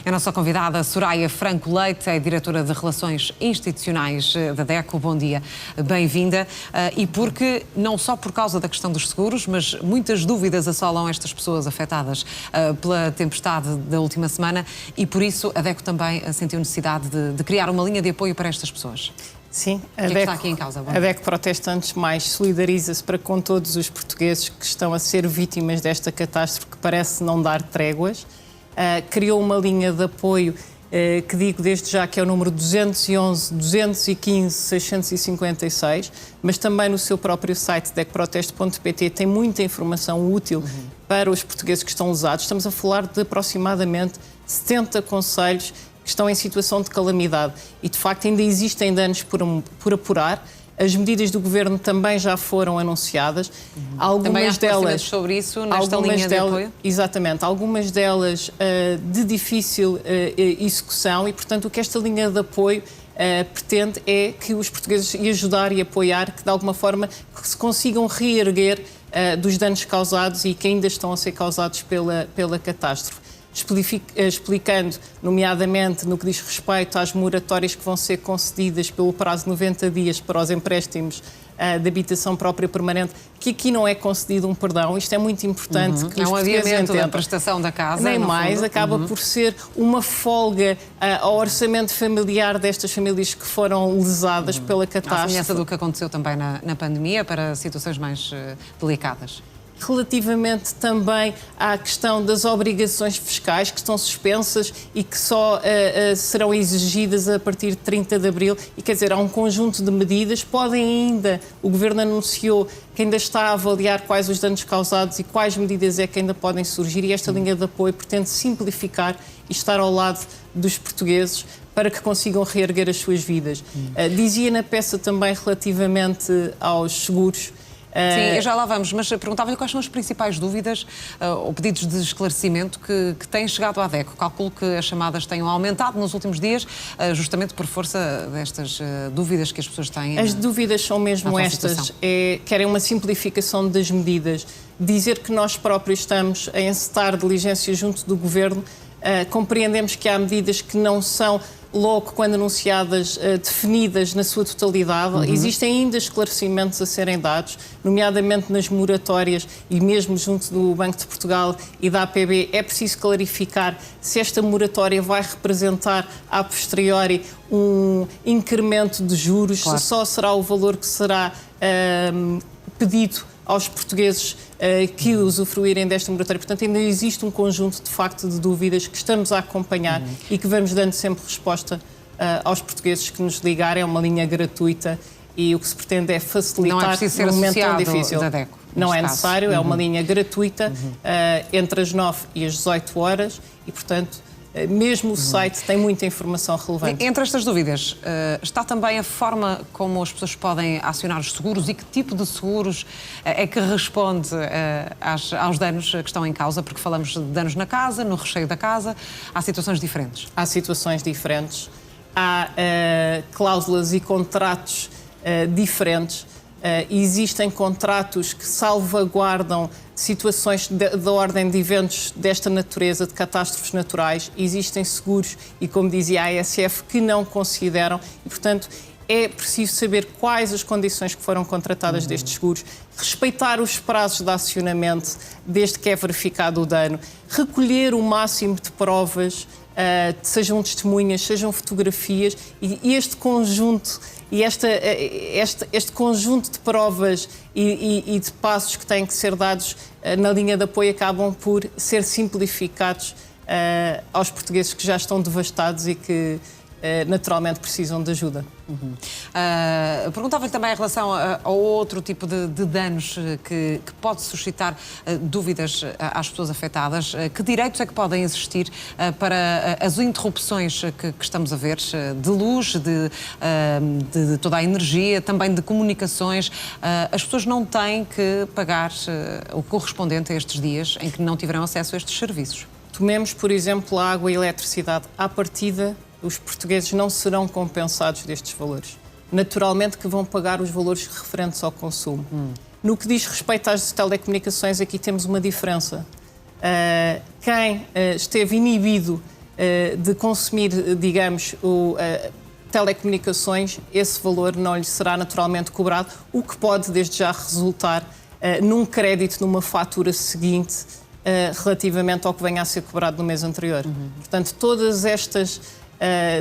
A nossa convidada, Soraya Franco Leite, é diretora de Relações Institucionais da DECO. Bom dia, bem-vinda. E porque, não só por causa da questão dos seguros, mas muitas dúvidas assolam estas pessoas afetadas pela tempestade da última semana e por isso a DECO também sentiu necessidade de criar uma linha de apoio para estas pessoas. Sim, a DECO está aqui em causa. A DECO Proteste Antes Mais solidariza-se para com todos os portugueses que estão a ser vítimas desta catástrofe que parece não dar tréguas. Criou uma linha de apoio que digo desde já que é o número 211 215 656, mas também no seu próprio site decproteste.pt tem muita informação útil para os portugueses que estão lesados. Estamos a falar de aproximadamente 70 concelhos que estão em situação de calamidade e, de facto, ainda existem danos por apurar. As medidas do Governo também já foram anunciadas. Algumas delas sobre isso nesta linha de apoio? Exatamente. Algumas delas de difícil execução e, portanto, o que esta linha de apoio pretende é que os portugueses ajudar e apoiar, que de alguma forma se consigam reerguer dos danos causados e que ainda estão a ser causados pela catástrofe. Explicando, nomeadamente, no que diz respeito às moratórias que vão ser concedidas pelo prazo de 90 dias para os empréstimos de habitação própria permanente, que aqui não é concedido um perdão. Isto é muito importante. Que é um adiamento entendam. Da prestação da casa. Nem mais, acaba por ser uma folga ao orçamento familiar destas famílias que foram lesadas pela catástrofe. À semelhança do que aconteceu também na pandemia, para situações mais delicadas. Relativamente também à questão das obrigações fiscais que estão suspensas e que só serão exigidas a partir de 30 de abril. E quer dizer, há um conjunto de medidas. Podem ainda, o Governo anunciou que ainda está a avaliar quais os danos causados e quais medidas é que ainda podem surgir. E esta linha de apoio pretende simplificar e estar ao lado dos portugueses para que consigam reerguer as suas vidas. Dizia na peça também relativamente aos seguros. Sim, já lá vamos, mas perguntava-lhe quais são as principais dúvidas ou pedidos de esclarecimento que têm chegado à DECO. Calculo que as chamadas tenham aumentado nos últimos dias, justamente por força destas dúvidas que as pessoas têm. As dúvidas são mesmo estas. Querem uma simplificação das medidas. Dizer que nós próprios estamos a encetar diligências junto do Governo. Compreendemos que há medidas que não são logo, quando anunciadas, definidas na sua totalidade. Existem ainda esclarecimentos a serem dados, nomeadamente nas moratórias e mesmo junto do Banco de Portugal e da APB. É preciso clarificar se esta moratória vai representar, a posteriori, um incremento de juros, se só será o valor que será pedido aos portugueses que usufruírem desta moratória. Portanto, ainda existe um conjunto, de facto, de dúvidas que estamos a acompanhar e que vamos dando sempre resposta aos portugueses que nos ligarem. É uma linha gratuita e o que se pretende é facilitar um momento tão difícil. Da DECO, não é necessário, é uma linha gratuita entre as 9 e as 18 horas e, portanto, mesmo o site tem muita informação relevante. Entre estas dúvidas, está também a forma como as pessoas podem acionar os seguros e que tipo de seguros é que responde aos danos que estão em causa, porque falamos de danos na casa, no recheio da casa, há situações diferentes. Há situações diferentes, há cláusulas e contratos diferentes. Existem contratos que salvaguardam situações da ordem de eventos desta natureza, de catástrofes naturais. Existem seguros e, como dizia a ASF, que não consideram e, portanto, é preciso saber quais as condições que foram contratadas destes seguros, respeitar os prazos de acionamento desde que é verificado o dano, recolher o máximo de provas, sejam testemunhas, sejam fotografias, e este conjunto e este conjunto de provas e de passos que têm que ser dados na linha de apoio acabam por ser simplificados aos portugueses que já estão devastados e que naturalmente precisam de ajuda. Perguntava-lhe também em relação a outro tipo de danos que pode suscitar dúvidas às pessoas afetadas. Que direitos é que podem existir para as interrupções que estamos a ver, de luz, de toda a energia, também de comunicações? As pessoas não têm que pagar o correspondente a estes dias em que não tiveram acesso a estes serviços. Tomemos, por exemplo, a água e a eletricidade. À partida, os portugueses não serão compensados destes valores. Naturalmente que vão pagar os valores referentes ao consumo. No que diz respeito às telecomunicações, aqui temos uma diferença. Quem esteve inibido de consumir, digamos, telecomunicações, esse valor não lhe será naturalmente cobrado, o que pode desde já resultar num crédito numa fatura seguinte relativamente ao que venha a ser cobrado no mês anterior. Portanto, todas estas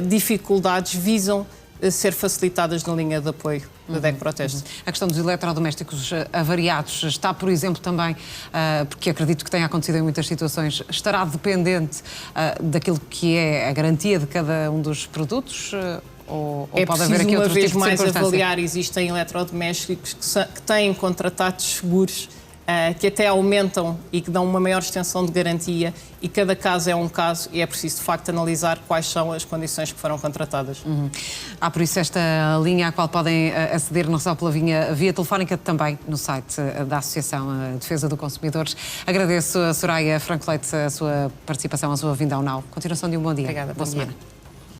dificuldades visam ser facilitadas na linha de apoio da DEC Proteste. A questão dos eletrodomésticos avariados está, por exemplo, também, porque acredito que tenha acontecido em muitas situações, estará dependente daquilo que é a garantia de cada um dos produtos? Ou pode haver aqui outro tipo de circunstância? É preciso uma vez mais avaliar, existem eletrodomésticos que têm contratados seguros que até aumentam e que dão uma maior extensão de garantia, e cada caso é um caso e é preciso de facto analisar quais são as condições que foram contratadas. Há por isso esta linha à qual podem aceder não só pela via telefónica, também no site da Associação Defesa do Consumidores. Agradeço a Soraya Franco Leite a sua participação, a sua vinda ao NAU. Continuação de um bom dia. Obrigada, boa semana. Dia.